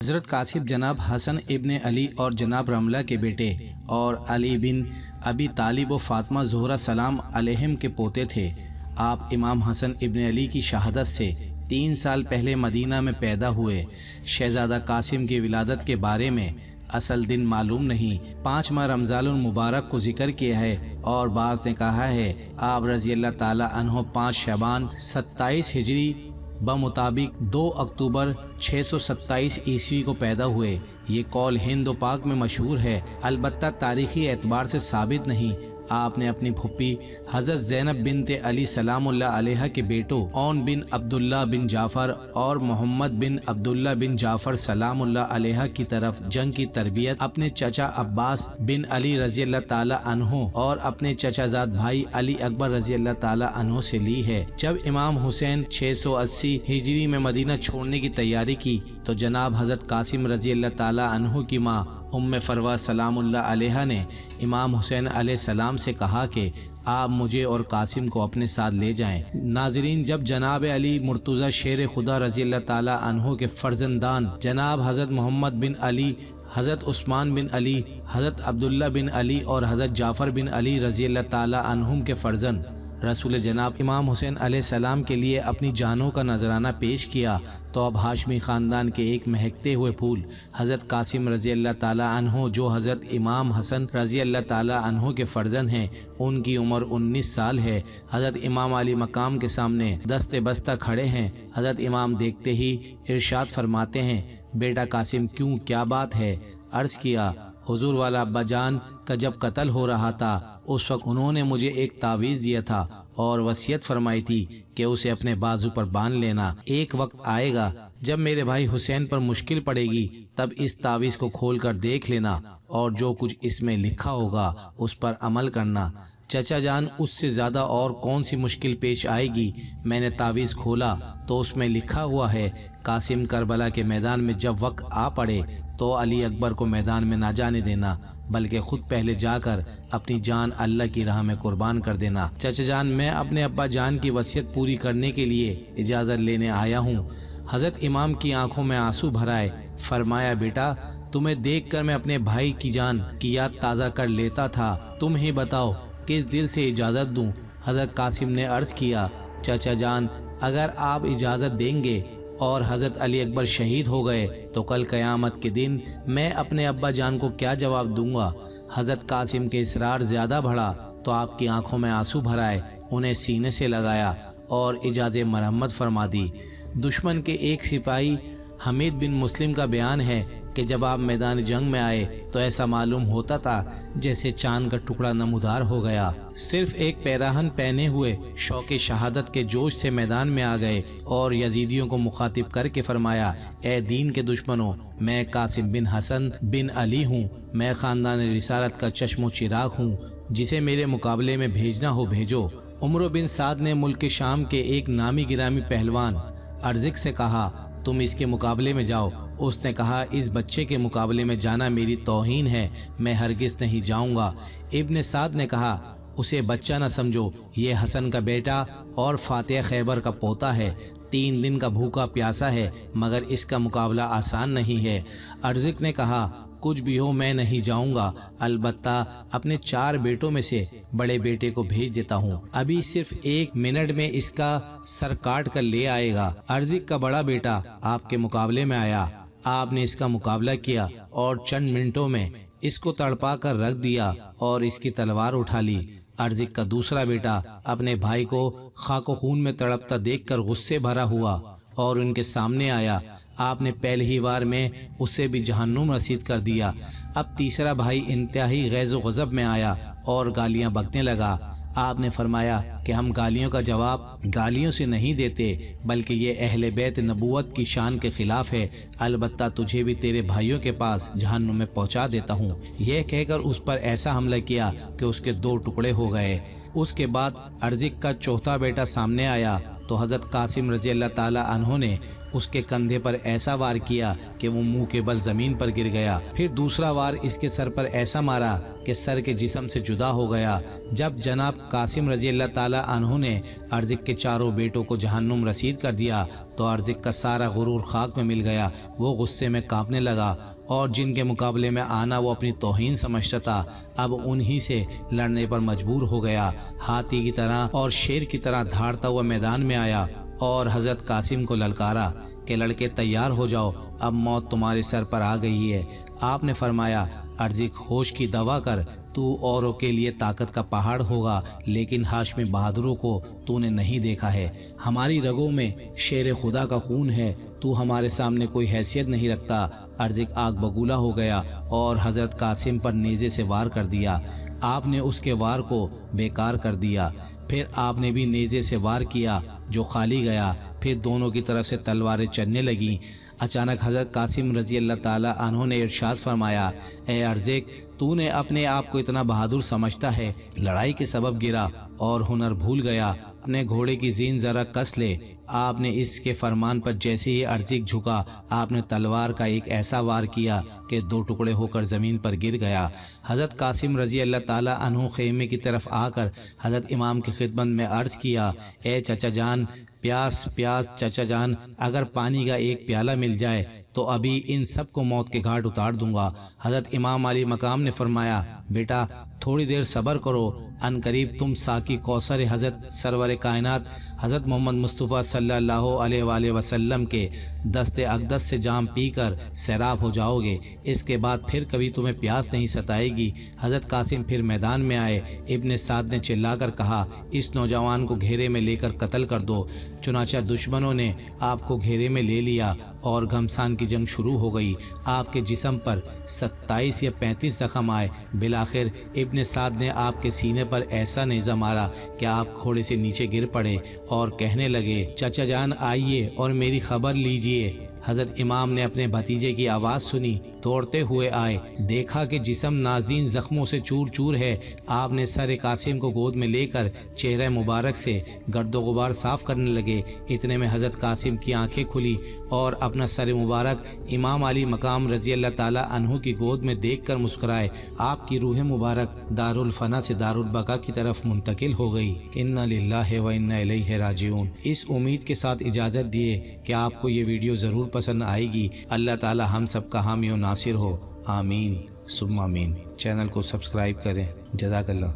حضرت قاسم جناب حسن ابن علی اور جناب رملہ کے بیٹے اور علی بن ابی طالب و فاطمہ زہرہ سلام علیہم کے پوتے تھے۔ آپ امام حسن ابن علی کی شہادت سے 3 سال پہلے مدینہ میں پیدا ہوئے۔ شہزادہ قاسم کی ولادت کے بارے میں اصل دن معلوم نہیں، 5 ماہ رمضان المبارک کو ذکر کیا ہے اور بعض نے کہا ہے آپ رضی اللہ تعالی عنہ 5 شعبان 27 ہجری بمطابق 2 اکتوبر 627 عیسوی کو پیدا ہوئے۔ یہ قول ہند و پاک میں مشہور ہے، البتہ تاریخی اعتبار سے ثابت نہیں۔ آپ نے اپنی پھپھی حضرت زینب بنت علی سلام اللہ علیہ کے بیٹوں اون بن عبداللہ بن جعفر اور محمد بن عبداللہ بن جعفر سلام اللہ علیہ کی طرف جنگ کی تربیت اپنے چچا عباس بن علی رضی اللہ تعالی عنہ اور اپنے چچا زاد بھائی علی اکبر رضی اللہ تعالی عنہ سے لی ہے۔ جب امام حسین 680 ہجری میں مدینہ چھوڑنے کی تیاری کی تو جناب حضرت قاسم رضی اللہ تعالی عنہ کی ماں ام فروا سلام اللہ علیہ نے امام حسین علیہ السلام سے کہا کہ آپ مجھے اور قاسم کو اپنے ساتھ لے جائیں۔ ناظرین، جب جناب علی مرتضی شیر خدا رضی اللہ تعالی عنہ کے فرزندان جناب حضرت محمد بن علی، حضرت عثمان بن علی، حضرت عبداللہ بن علی اور حضرت جعفر بن علی رضی اللہ تعالی عنہم کے فرزند رسول جناب امام حسین علیہ السلام کے لیے اپنی جانوں کا نذرانہ پیش کیا تو اب ہاشمی خاندان کے ایک مہکتے ہوئے پھول حضرت قاسم رضی اللہ تعالی عنہ جو حضرت امام حسن رضی اللہ تعالی عنہ کے فرزند ہیں، ان کی عمر 19 سال ہے۔ حضرت امام علی مقام کے سامنے دست بستہ کھڑے ہیں۔ حضرت امام دیکھتے ہی ارشاد فرماتے ہیں، بیٹا قاسم کیوں، کیا بات ہے؟ عرض کیا، حضور والا ابا جان کا جب قتل ہو رہا تھا اس وقت انہوں نے مجھے ایک تعویذ دیا تھا اور وصیت فرمائی تھی کہ اسے اپنے بازو پر باندھ لینا۔ ایک وقت آئے گا جب میرے بھائی حسین پر مشکل پڑے گی، تب اس تعویذ کو کھول کر دیکھ لینا اور جو کچھ اس میں لکھا ہوگا اس پر عمل کرنا۔ چچا جان، اس سے زیادہ اور کون سی مشکل پیش آئے گی؟ میں نے تعویذ کھولا تو اس میں لکھا ہوا ہے، قاسم کربلا کے میدان میں جب وقت آ پڑے تو علی اکبر کو میدان میں نہ جانے دینا، بلکہ خود پہلے جا کر اپنی جان اللہ کی راہ میں قربان کر دینا۔ چچا جان، میں اپنے ابا جان کی وصیت پوری کرنے کے لیے اجازت لینے آیا ہوں۔ حضرت امام کی آنکھوں میں آنسو بھر آئے، فرمایا، بیٹا تمہیں دیکھ کر میں اپنے بھائی کی جان کی یاد تازہ کر لیتا تھا، تم ہی بتاؤ کس دل سے اجازت دوں؟ حضرت قاسم نے عرض کیا، چچا جان اگر آپ اجازت دیں گے اور حضرت علی اکبر شہید ہو گئے تو کل قیامت کے دن میں اپنے ابا جان کو کیا جواب دوں گا؟ حضرت قاسم کے اصرار زیادہ بڑھا تو آپ کی آنکھوں میں آنسو بھر آئے، انہیں سینے سے لگایا اور اجازت مرحمت فرما دی۔ دشمن کے ایک سپاہی حمید بن مسلم کا بیان ہے کہ جب آپ میدان جنگ میں آئے تو ایسا معلوم ہوتا تھا جیسے چاند کا ٹکڑا نمودار ہو گیا۔ صرف ایک پیراہن پہنے ہوئے شوق شہادت کے جوش سے میدان میں آ گئے اور یزیدیوں کو مخاطب کر کے فرمایا، اے دین کے دشمنوں، میں قاسم بن حسن بن علی ہوں، میں خاندان رسالت کا چشم و چراغ ہوں، جسے میرے مقابلے میں بھیجنا ہو بھیجو۔ عمرو بن سعد نے ملک شام کے ایک نامی گرامی پہلوان ارزق سے کہا، تم اس کے مقابلے میں جاؤ۔ اس نے کہا، اس بچے کے مقابلے میں جانا میری توہین ہے، میں ہرگز نہیں جاؤں گا۔ ابن سعد نے کہا، اسے بچہ نہ سمجھو، یہ حسن کا بیٹا اور فاتح خیبر کا پوتا ہے، 3 دن کا بھوکا پیاسا ہے، مگر اس کا مقابلہ آسان نہیں ہے۔ ارزق نے کہا، کچھ بھی ہو میں نہیں جاؤں گا، البتہ اپنے 4 بیٹوں میں سے بڑے بیٹے کو بھیج دیتا ہوں، ابھی صرف 1 منٹ میں اس کا سر کاٹ کر لے آئے گا۔ ارزق کا بڑا بیٹا آپ کے مقابلے میں آیا، آپ نے اس کا مقابلہ کیا اور چند منٹوں میں اس کو تڑپا کر رکھ دیا اور اس کی تلوار اٹھا لی۔ ارزق کا دوسرا بیٹا اپنے بھائی کو خاک و خون میں تڑپتا دیکھ کر غصے بھرا ہوا اور ان کے سامنے آیا، آپ نے پہلی ہی وار میں اسے بھی جہنم رسید کر دیا۔ اب تیسرا بھائی انتہائی غیظ و غضب میں آیا اور گالیاں بکنے لگا۔ آپ نے فرمایا کہ ہم گالیوں کا جواب گالیوں سے نہیں دیتے، بلکہ یہ اہل بیت نبوت کی شان کے خلاف ہے، البتہ تجھے بھی تیرے بھائیوں کے پاس جہنم میں پہنچا دیتا ہوں۔ یہ کہہ کر اس پر ایسا حملہ کیا کہ اس کے 2 ٹکڑے ہو گئے۔ اس کے بعد ارزق کا چوتھا بیٹا سامنے آیا تو حضرت قاسم رضی اللہ تعالی عنہ نے اس کے کندھے پر ایسا وار کیا کہ وہ منہ کے بل زمین پر گر گیا، پھر دوسرا وار اس کے سر پر ایسا مارا کہ سر کے جسم سے جدا ہو گیا۔ جب جناب قاسم رضی اللہ تعالی عنہ نے ارزق کے چاروں بیٹوں کو جہنم رسید کر دیا تو ارزق کا سارا غرور خاک میں مل گیا۔ وہ غصے میں کانپنے لگا اور جن کے مقابلے میں آنا وہ اپنی توہین سمجھتا تھا اب انہی سے لڑنے پر مجبور ہو گیا۔ ہاتھی کی طرح اور شیر کی طرح دھاڑتا ہوا میدان میں آیا اور حضرت قاسم کو للکارا کہ لڑکے تیار ہو جاؤ، اب موت تمہارے سر پر آ گئی ہے۔ آپ نے فرمایا ارزق ہوش کی دوا کر، تو اوروں کے لیے طاقت کا پہاڑ ہوگا لیکن ہاشمی بہادروں کو تو نے نہیں دیکھا ہے۔ ہماری رگوں میں شیر خدا کا خون ہے، تو ہمارے سامنے کوئی حیثیت نہیں رکھتا۔ ارزق آگ بگولا ہو گیا اور حضرت قاسم پر نیزے سے وار کر دیا۔ آپ نے اس کے وار کو بیکار کر دیا۔ پھر آپ نے بھی نیزے سے وار کیا جو خالی گیا۔ پھر دونوں کی طرف سے تلواریں چلنے لگیں۔ اچانک حضرت قاسم رضی اللہ تعالی عنہ نے ارشاد فرمایا، اے ارزق، تو نے اپنے آپ کو اتنا بہادر سمجھتا ہے، لڑائی کے سبب گرا اور ہنر بھول گیا، اپنے گھوڑے کی زین ذرا کس لے۔ آپ نے اس کے فرمان پر جیسے ہی ارزق جھکا، آپ نے تلوار کا ایک ایسا وار کیا کہ دو ٹکڑے ہو کر زمین پر گر گیا۔ حضرت قاسم رضی اللہ تعالی عنہ خیمے کی طرف آ کر حضرت امام کی خدمت میں عرض کیا، اے چچا جان، پیاس چچا جان، اگر پانی کا ایک پیالہ مل جائے تو ابھی ان سب کو موت کے گھاٹ اتار دوں گا۔ حضرت امام علی مقام نے فرمایا، بیٹا تھوڑی دیر صبر کرو، ان قریب تم ساقی کوثر حضرت سرور کائنات حضرت محمد مصطفیٰ صلی اللہ علیہ وآلہ وسلم کے دست اقدس سے جام پی کر سیراب ہو جاؤ گے، اس کے بعد پھر کبھی تمہیں پیاس نہیں ستائے گی۔ حضرت قاسم پھر میدان میں آئے۔ ابن سعد نے چلا کر کہا، اس نوجوان کو گھیرے میں لے کر قتل کر دو۔ چنانچہ دشمنوں نے آپ کو گھیرے میں لے لیا اور گھمسان کی جنگ شروع ہو گئی۔ آپ کے جسم پر 27 یا 35 زخم آئے۔ بالآخر ابن سعد نے آپ کے سینے پر ایسا نیزہ مارا کہ آپ گھوڑے سے نیچے گر پڑے اور کہنے لگے، چچا جان آئیے اور میری خبر لیجئے۔ حضرت امام نے اپنے بھتیجے کی آواز سنی، دوڑتے ہوئے آئے، دیکھا کہ جسم نازین زخموں سے چور چور ہے۔ آپ نے سر قاسم کو گود میں لے کر چہرہ مبارک سے گرد و غبار صاف کرنے لگے۔ اتنے میں حضرت قاسم کی آنکھیں کھلی اور اپنا سر مبارک امام علی مقام رضی اللہ تعالی عنہ کی گود میں دیکھ کر مسکرائے۔ آپ کی روح مبارک دارالفنا سے دارالبقا کی طرف منتقل ہو گئی۔ انا للہ و انا الیہ راجعون۔ اس امید کے ساتھ اجازت دیے کہ آپ کو یہ ویڈیو ضرور پسند آئے گی۔ اللہ تعالی ہم سب کا حامی و ناصر ہو، آمین ثم آمین۔ چینل کو سبسکرائب کریں۔ جزاک اللہ۔